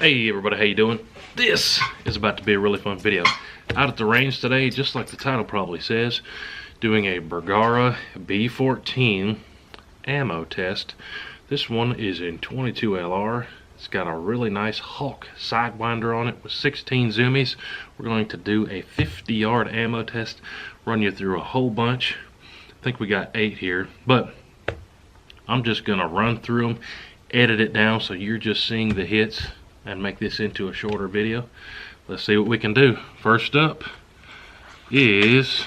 Hey everybody, how you doing? This is about to be a really fun video. Out at the range today, just like the title probably says, doing a Bergara B-14 ammo test. This one is in 22 LR. It's got a really nice Hawk sidewinder on it with 16 zoomies. We're going to do a 50-yard ammo test, run you through a whole bunch. I think we got 8 here, but I'm just gonna run through them, edit it down so you're just seeing the hits and make this into a shorter video. Let's see what we can do. First up is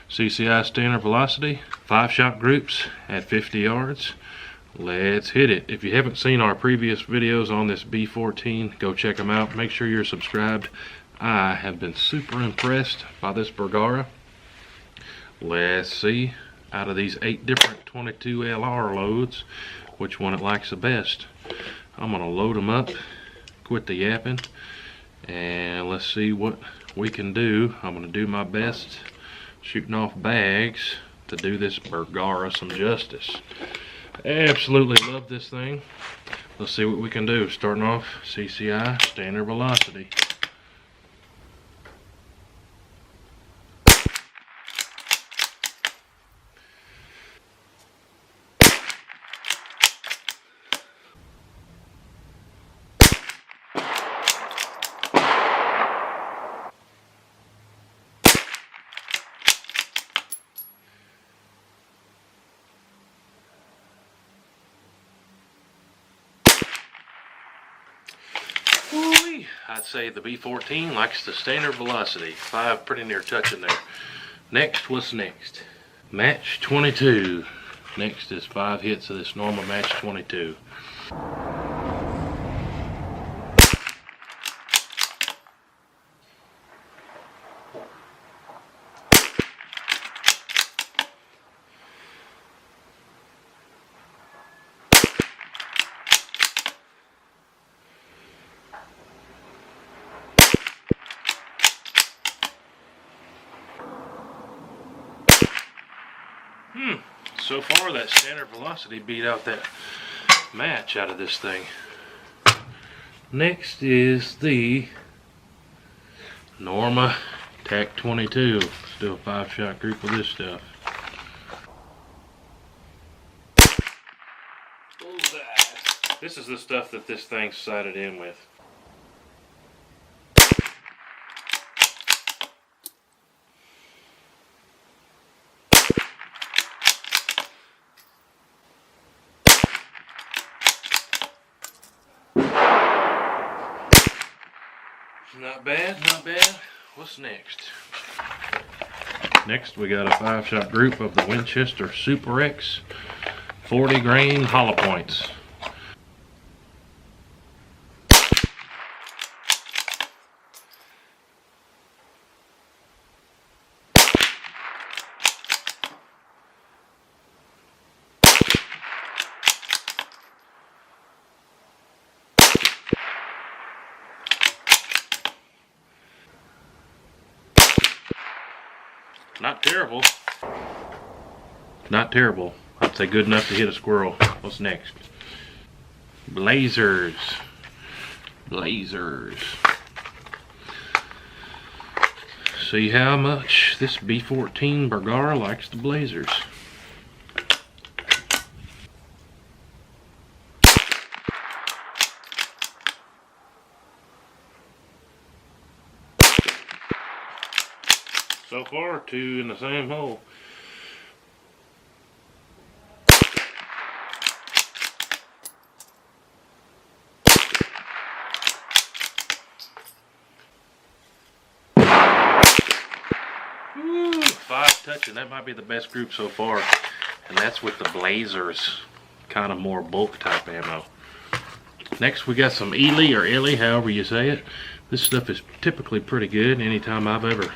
Cci Standard Velocity, 5-shot groups at 50 yards. Let's hit it. If you haven't seen our previous videos on this B-14, go check them out. Make sure you're subscribed. I have been super impressed by this Bergara. Let's see, out of these 8 different 22 LR loads, which one it likes the best. I'm gonna load them up, quit the yapping, and let's see what we can do. I'm gonna do my best shooting off bags to do this Bergara some justice. Absolutely love this thing. Let's see what we can do. Starting off, Cci Standard Velocity. I'd say the B-14 likes the Standard Velocity. 5 pretty near touching there. Next, what's next? Match 22. Next is 5 hits of this normal match 22. So far that Standard Velocity beat out that match out of this thing. Next is the Normatec 22. Let's do a 5-shot group of this stuff. This is the stuff that this thing's sighted in with. Not bad, not bad. What's next? Next we got a 5-shot group of the Winchester Super X 40 grain hollow points. Not terrible. Not terrible. I'd say good enough to hit a squirrel. What's next? Blazers. Blazers. See how much this B-14 Bergara likes the blazers. So far, 2 in the same hole. Woo, 5 touching. That might be the best group so far. And that's with the blazers. Kind of more bulk type ammo. Next we got some Ely or Illy, however you say it. This stuff is typically pretty good. Anytime I've ever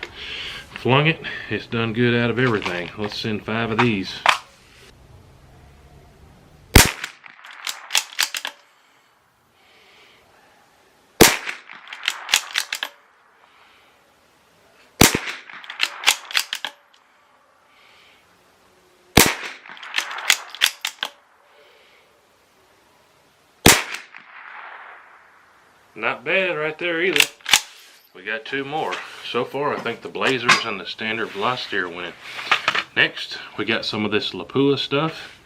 flung it, it's done good out of everything. Let's send 5 of these. Not bad right there either. We got 2 more. So far, I think the Blazers and the Standard Velocity are winning. Next, we got some of this WHOTEEWHO stuff.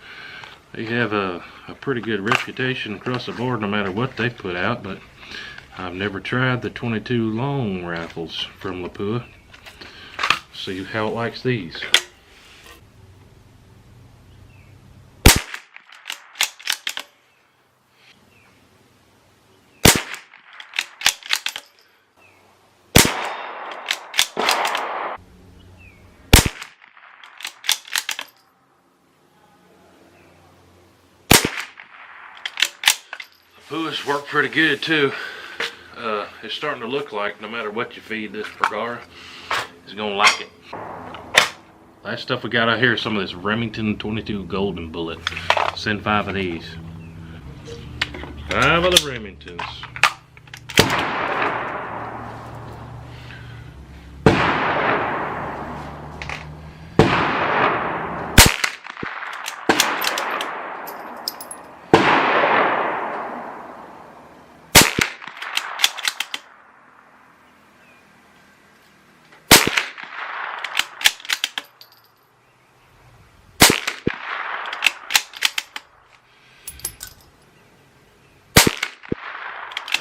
They have a pretty good reputation across the board no matter what they put out, but I've never tried the 22 long rifles from WHOTEEWHO. See how it likes these. WHOTEEWHOs work pretty good too. It's starting to look like no matter what you feed this Bergara, it's gonna like it. Last stuff we got out here is some of this Remington 22 Golden Bullet. Send 5 of these. 5 of the Remingtons.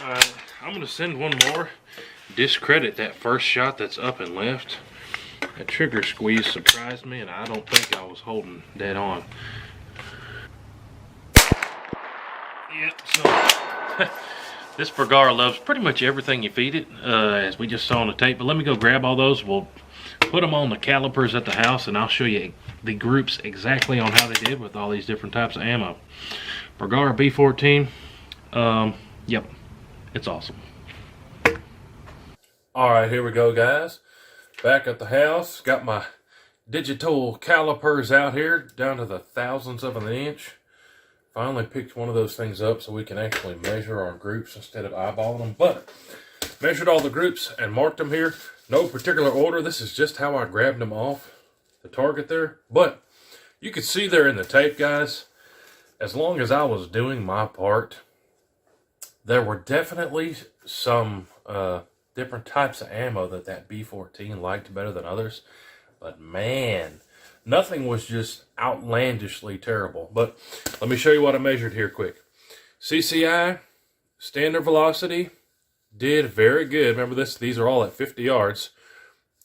Alright, I'm going to send one more. Discredit that first shot that's up and left. That trigger squeeze surprised me, and I don't think I was holding dead on. Yep, so this Bergara loves pretty much everything you feed it, as we just saw on the tape. But let me go grab all those. We'll put them on the calipers at the house, and I'll show you the groups exactly on how they did with all these different types of ammo. Bergara B-14, yep, it's awesome. Alright, here we go, guys. Back at the house, got my digital calipers out here down to the thousandths of an inch. Finally picked one of those things up so we can actually measure our groups instead of eyeballing them. But measured all the groups and marked them here. No particular order. This is just how I grabbed them off the target there. But you could see there in the tape, guys, as long as I was doing my part, there were definitely some different types of ammo that B-14 liked better than others. But man, nothing was just outlandishly terrible. But let me show you what I measured here quick. Cci Standard Velocity did very good. Remember this, these are all at 50 yards.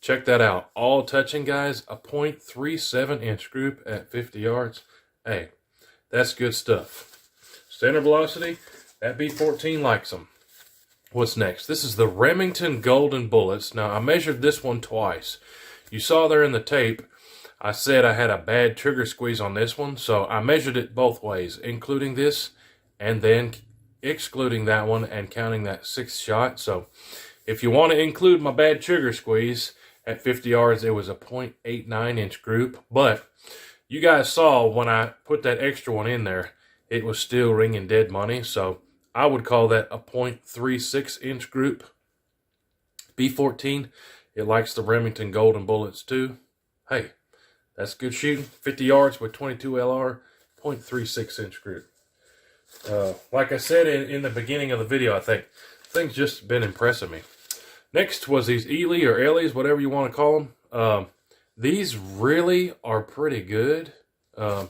Check that out. All touching, guys, a .37 inch group at 50 yards. Hey, that's good stuff. Standard Velocity, that B-14 likes them. What's next? This is the Remington Golden Bullets. Now, I measured this one twice. You saw there in the tape, I said I had a bad trigger squeeze on this one, so I measured it both ways, including this and then excluding that one and counting that 6th shot. So if you want to include my bad trigger squeeze, at 50 yards it was a .89 inch group, but you guys saw when I put that extra one in there, it was still ringing dead money, so I would call that a .36 inch group. B-14, it likes the Remington Golden Bullets too. Hey, that's good shooting. 50 yards with 22 LR, .36 inch group. Like I said in the beginning of the video, I think things just been impressing me. Next was these Ely or Ellie's, whatever you want to call them. These really are pretty good. How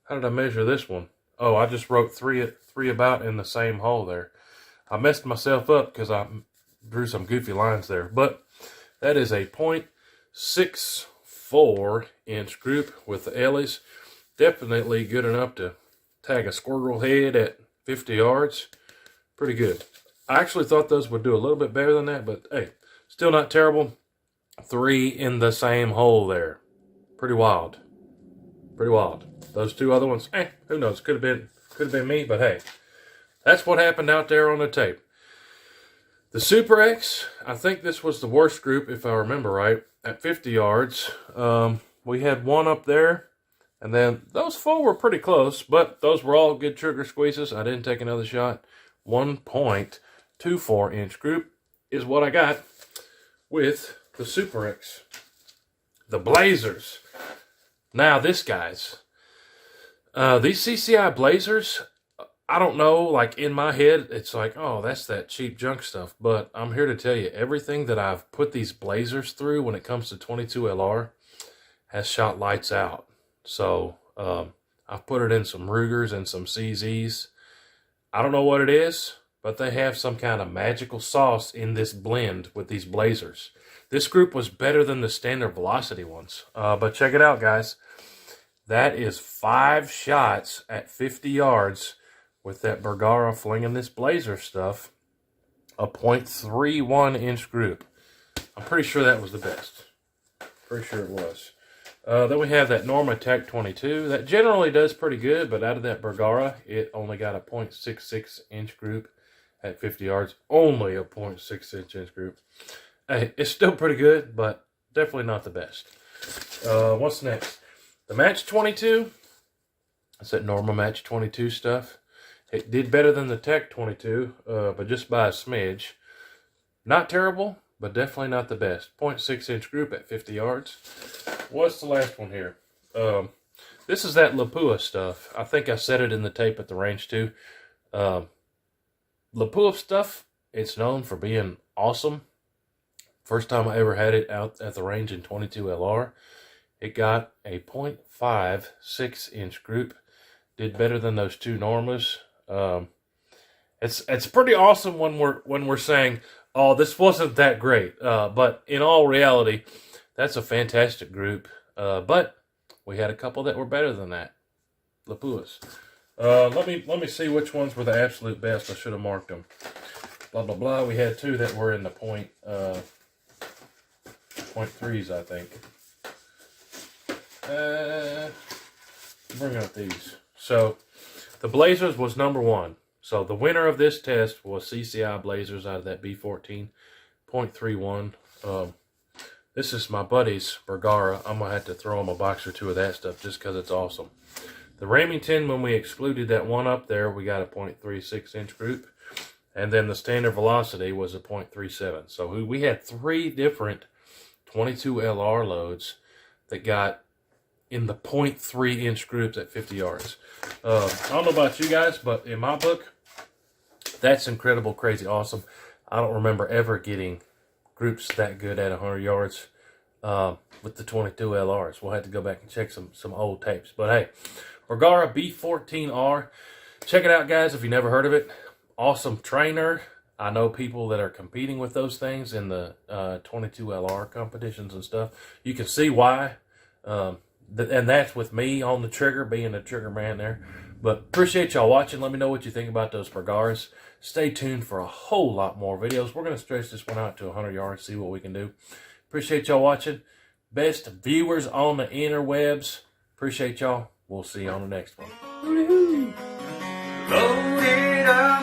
did I measure this one? Oh, I just wrote three about in the same hole there. I messed myself up because I drew some goofy lines there. But that is a .64 inch group with the Ellie's. Definitely good enough to tag a squirrel head at 50 yards. Pretty good. I actually thought those would do a little bit better than that, but hey, still not terrible. 3 in the same hole there. Pretty wild. Pretty wild. Those 2 other ones, who knows? Could have been me, but hey, that's what happened out there on the tape. The Super X, I think this was the worst group, if I remember right, at 50 yards. We had one up there, and then those 4 were pretty close, but those were all good trigger squeezes. I didn't take another shot. 1.24 inch group is what I got with the Super X. The Blazers. Now this, guys, these CCI Blazers, I don't know, like in my head, it's like, oh, that's that cheap junk stuff. But I'm here to tell you, everything that I've put these blazers through when it comes to 22 LR has shot lights out. So I've put it in some Rugers and some CZs. I don't know what it is, but they have some kind of magical sauce in this blend with these blazers. This group was better than the Standard Velocity ones. But check it out, guys. That is 5 shots at 50 yards with that Bergara flinging this blazer stuff. A .31 inch group. I'm pretty sure that was the best. Pretty sure it was. Then we have that Normatec 22. That generally does pretty good, but out of that Bergara, it only got a .66 inch group at 50 yards. Only a .66 inch group. Hey, it's still pretty good, but definitely not the best. What's next? The Match 22. That's that normal Match 22 stuff. It did better than the Tech 22, but just by a smidge. Not terrible, but definitely not the best. .6 inch group at 50 yards. What's the last one here? This is that Lapua stuff. I think I said it in the tape at the range too. Lapua stuff, it's known for being awesome. First time I ever had it out at the range in 22 LR. It got a .56 inch group. Did better than those two Normas. It's pretty awesome when we're saying, oh, this wasn't that great. But in all reality, that's a fantastic group. But we had a couple that were better than that. Lapuas. Let me see which ones were the absolute best. I should have marked them. Blah blah blah. We had 2 that were in the .3s, I think. Bring up these. So the Blazers was number 1. So the winner of this test was CCI Blazers out of that B-14 .31. This is my buddy's Bergara. I'm going to have to throw him a box or 2 of that stuff just because it's awesome. The Remington, when we excluded that one up there, we got a .36 inch group. And then the Standard Velocity was a .37. So we had 3 different 22 LR loads that got in the .3 inch groups at 50 yards. I don't know about you guys, but in my book, that's incredible, crazy, awesome. I don't remember ever getting groups that good at 100 yards with the 22 LRs. We'll have to go back and check some old tapes. But hey, Bergara B-14R. Check it out, guys, if you never heard of it. Awesome trainer. I know people that are competing with those things in the 22 LR competitions and stuff. You can see why. And that's with me on the trigger, being the trigger man there. But appreciate y'all watching. Let me know what you think about those Bergaras. Stay tuned for a whole lot more videos. We're going to stretch this one out to 100 yards, see what we can do. Appreciate y'all watching. Best viewers on the interwebs. Appreciate y'all. We'll see you on the next one. Load it up.